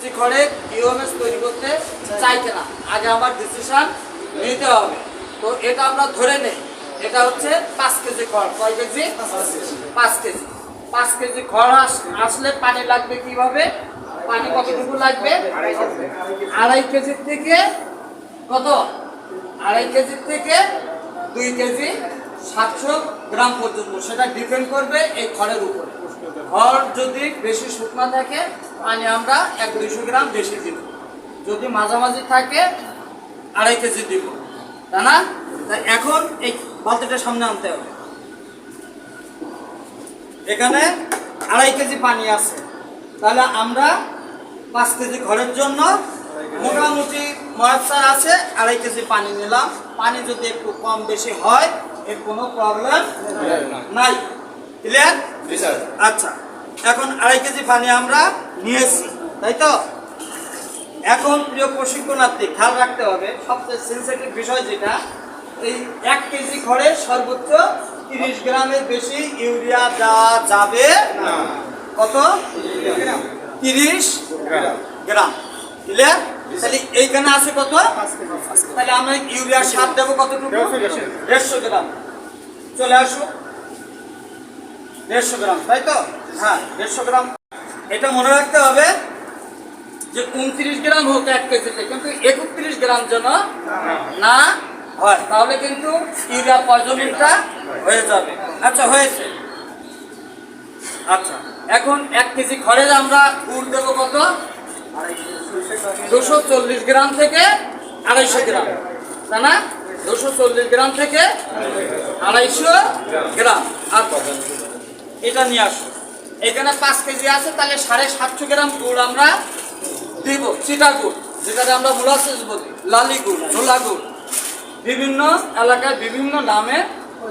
KG খড়ে UMS তৈরি করতে চাই কিনা আগে আমার ডিসিশন নিতে হবে। তো এটা আমরা ধরে নেই, এটা হচ্ছে 5 কেজি খড়। কয় কেজি? 5 কেজি। 5 কেজি খড় আসলে পানি লাগবে কিভাবে? পানি কতটুকু লাগবে? 2.5 কেজির থেকে কত? 2.5 কেজির থেকে 2 কেজি 700 গ্রাম পর্যন্ত, সেটা ডিপেন্ড করবে এই খড়ের উপরে। খড় যদি বেশি শুকনো থাকে পানি আমরা 100-200 গ্রাম বেশি দিব, যদি মাঝামাঝি থাকে 2.5 কেজি দিব, তাই না? তাই এখন এই বালতিটা সামনে আনতে হবে। এখানে 2.5 কেজি পানি আছে, তাহলে আমরা 5 কেজি খড়ের জন্য মোটামুটি ময়স্চার আছে 2.5 কেজি পানি নিলাম। পানি যদি একটু কম বেশি হয় এর কোনো প্রবলেম নাই। ক্লিয়ার? আচ্ছা, এখন 2.5 কেজি পানি আমরা নিয়েছি, তাই তো? এখন প্রিয় প্রশিক্ষণার্থী খেয়াল রাখতে হবে সবচেয়ে সেন্সিটিভ বিষয় যেটা, এই 1 কেজি খড়ে সর্বোচ্চ 30 গ্রামের বেশি ইউরিয়া দেওয়া যাবে না। কত? 30 গ্রাম। ক্লিয়ার? তাহলে এইখানে আছে কত? তাহলে আমরা ইউরিয়ার সার দেবো কতটুকু? 150 গ্রাম। চলে আসো, 150 গ্রাম, তাই তো? হ্যাঁ, 150 গ্রাম। এটা মনে রাখতে হবে যে 29 গ্রাম হোক 1 কেজিতে, কিন্তু 31 গ্রাম যেন না হয়, তাহলে কিন্তু ইউরিয়া পয়জনিংটা হয়ে যাবে। আচ্ছা, হয়েছে। আচ্ছা, এখন 1 কেজি খড়ে আমরা গুড় দেবো কত? 240 গ্রাম থেকে 250 গ্রাম, তাই না? 240 গ্রাম থেকে 250 গ্রাম। আচ্ছা, এটা নিয়ে আসো। এখানে 5 কেজি আছে, তাহলে 750 গ্রাম গুড় আমরা দিব। চিটা গুড়, যেটাকে আমরা মোলাসেস বলি, লালি গুড়, ঝোলা গুড়, বিভিন্ন এলাকায় বিভিন্ন নামে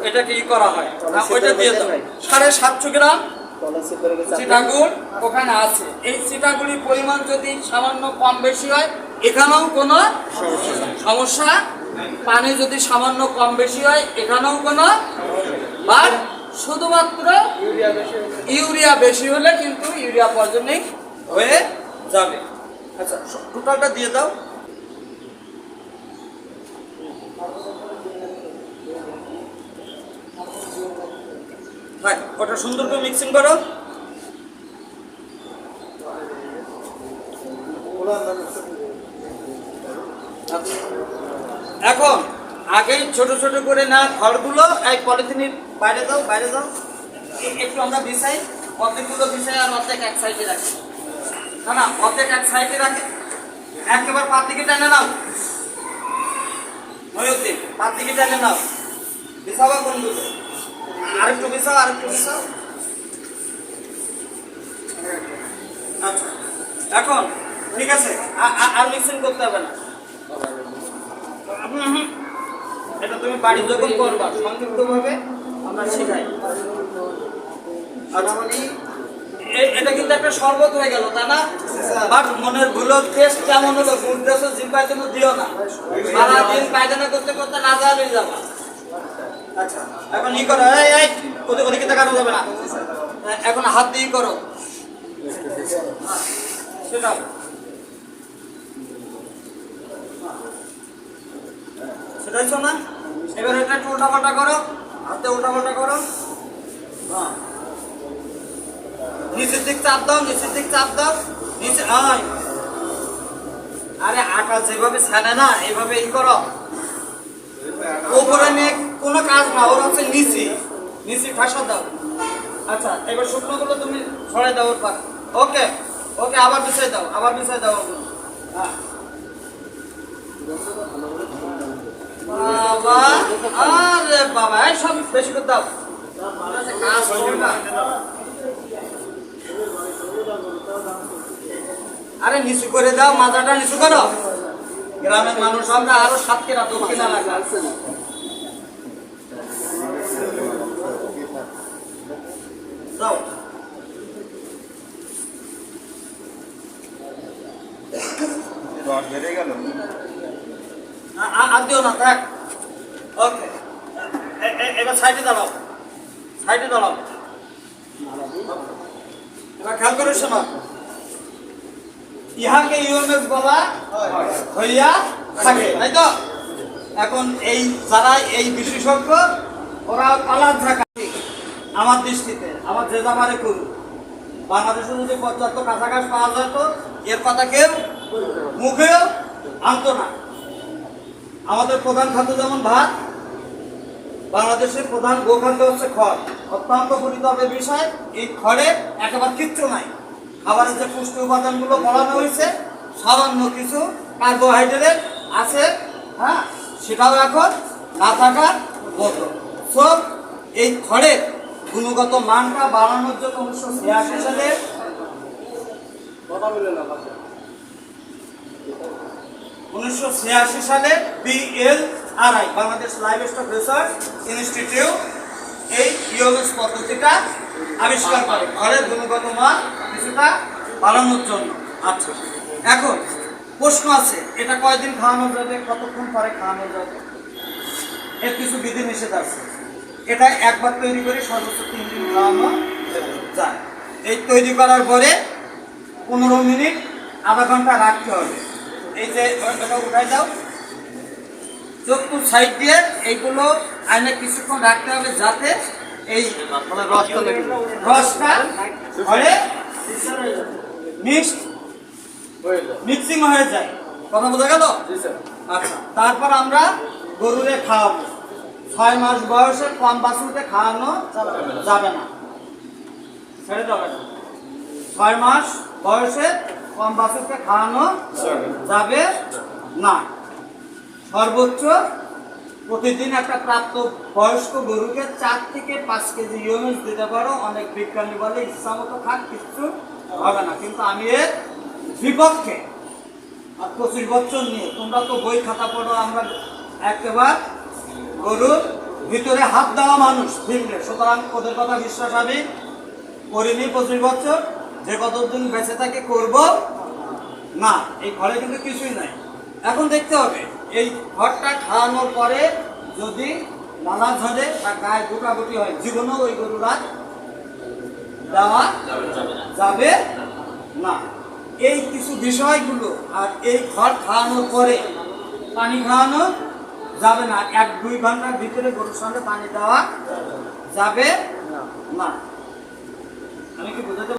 এটাকে করা হয়। ওইটা দিয়ে দেবো 750 গ্রাম চিটাগুড় ওখানে আছে। এই চিটাগুড়ির পরিমাণ যদি সামান্য কম বেশি হয় এখানেও কোনো সমস্যা, পানি যদি সামান্য কম বেশি হয় এখানেও কোনো, বাট শুধুমাত্র ইউরিয়া বেশি হলে কিন্তু ইউরিয়া পয়জনিং হয়ে যাবে। আচ্ছা, টোটালটা দিয়ে দাও। ওটা সুন্দর করে মিক্সিং করো। এখন আগে ছোট ছোট করে না খড়গুলো এই পলিথিনের বাইরে দাও, বাইরে দাও। একটু আমরা বিছাই, অর্ধেকগুলো বিছাই আর অর্ধেক এক সাইডে রাখি। না না, অর্ধেক এক সাইডে রাখি, একেবারে পাত দিকে টেনে নাও। ময়ূরদ্বীপ, পাত দিকে টেনে নাও। বিছাবা কোনগুলো? আরেকটু বিছাও, আরেকটু বিছাও। আচ্ছা, এখন ঠিক আছে, আর মিক্সিং করতে হবে না। এটা তুমি বাড়ি যখন করবা সংক্ষিপ্তভাবে আমরা শিখাই। আচ্ছা, এটা কিন্তু একটা শরবত হয়ে গেল, তাই না? বাট মনের ভুলো টেস্ট কেমন হলো বুঝতেছো, জিম্পার জন্য দিও না। সারাদিন পায়খানা করতে করতে না যাওয়া হয়ে যাবা। আচ্ছা, এখন ই করো, এই ওদিকে তাকানো যাবে না, এখন হাত দিয়ে করো। সেটা সেটাই না। এবার এটা একটু উল্টাপাল্টা করো, হাতে উল্টাপাল্টা করো। হ্যাঁ, নিচের দিক চাপ দাও, নিচের দিক চাপ দাও, নিচে। আরে আটা যেভাবে ছানে না এইভাবে ই করো। উপরে নিয়ে কোনো কাজ না, ওর হচ্ছে নিচে নিচে ঠাসা দাও। আচ্ছা, এবার শুকনো গুলো তুমি ছড়াই দাও ওর পার। ওকে ওকে, আবার বিছাই দাও, আবার বিছাই দাও। হ্যাঁ, বাবা, আরে বাবা, এই সব বেশি করে দাও। আরে নিচু করে দাও, মাথাটা নিচু করো। গ্রামের মানুষ আমরা, আরো 7 কেরা দক্ষিণ এলাকা আছে না। দাও, বেড়ে গেল। আর দিও না, থাক। ওকে, এবার সাইডে দাঁড়াও, সাইডে দাঁড়াও। এবার খেয়াল করে শোনো, ইহাকে ইউএমএস বলা হইয়া থাকে, তাই তো? এখন এই যারা এই বিশেষজ্ঞ ওরা পালার ঝাঁকা আমার দৃষ্টিতে আমার যে যাবারে করুক, বাংলাদেশে যদি পর্যাপ্ত কাঁচাঘাস পাওয়া যেত এর কথা কেউ মুখেও আনতো না। আমাদের প্রধান খাদ্য যেমন ভাত, বাংলাদেশের প্রধান গোখাদ্য হচ্ছে খড়। অত্যন্ত পরিতাপের বিষয়, এই খড়ে একেবারে কিচ্ছু নাই। খাবারের যে পুষ্টি উপাদানগুলো বলানো হয়েছে সামান্য কিছু কার্বোহাইড্রেট আছে, হ্যাঁ, সেটাও এখন না থাকার মতো। সব এই খড়ের গুণগত মানটা বাড়ানোর জন্য 1986 সালে BLRI Bangladesh livestock research institute এই ইউএমএস পদ্ধতিটা আবিষ্কার করে খড়ের গুণগত মান কিছুটা বাড়ানোর জন্য। আচ্ছা, এখন প্রশ্ন আছে, এটা কয়দিন খাওয়ানো যাবে, কতক্ষণ পরে খাওয়ানো যাবে? এর কিছু বিধি নিষেধ আছে। এটা একবার তৈরি করে সর্বোচ্চ 3 দিন খাওয়ানো যায়। এই তৈরি করার পরে 15 মিনিট আধা ঘন্টা রাখতে হবে। এই যে এটা উঠাই দাও, চতুর সাইড দিয়ে এইগুলো আইনে কিছুক্ষণ রাখতে হবে যাতে এই রসটা ঘরে মিক্সিং হয়ে যায়। কথা বোঝা গেল? আচ্ছা, তারপর আমরা গরুরে খাওয়াবো। 6 মাস বয়সে কম বাছুরকে খাওয়ানো যাবে না, ছেড়ে যাবে না। 6 মাস বয়সে কম বাছুরকে খাওয়ানো যাবে না। সর্বোচ্চ প্রতিদিন একটা প্রাপ্ত বয়স্ক গরুকে 4 থেকে 5 কেজি ইউএমএস দিতে পারো। অনেক বিজ্ঞানী বলে ইচ্ছা মতো খাক, কিচ্ছু হবে না, কিন্তু আমি এর বিপক্ষে। আর 25 বছর নিয়ে তোমরা তো বই খাতা পড়ো, আমরা একেবারে গরুর ভিতরে হাত দেওয়া মানুষ ফিল্ডে, সুতরাং ওদের কথা বিশ্বাস আমি করিনি 25 বছর। যে কতদিন বেঁচে থাকে করব না। এই ঘরে কিন্তু কিছুই নাই। এখন দেখতে হবে এই ঘরটা খাওয়ানোর পরে যদি নালা ঝরে বা গায়ে গোটাগুটি হয়, জীবনেও ওই গরুরা দেওয়া যাবে না। এই কিছু বিষয়গুলো। আর এই ঘর খাওয়ানোর পরে পানি খাওয়ানো যাবে না। 1-2 ঘন্টার ভিতরে গরুর সঙ্গে পানি দেওয়া যাবে না। আমি কি বুঝাতে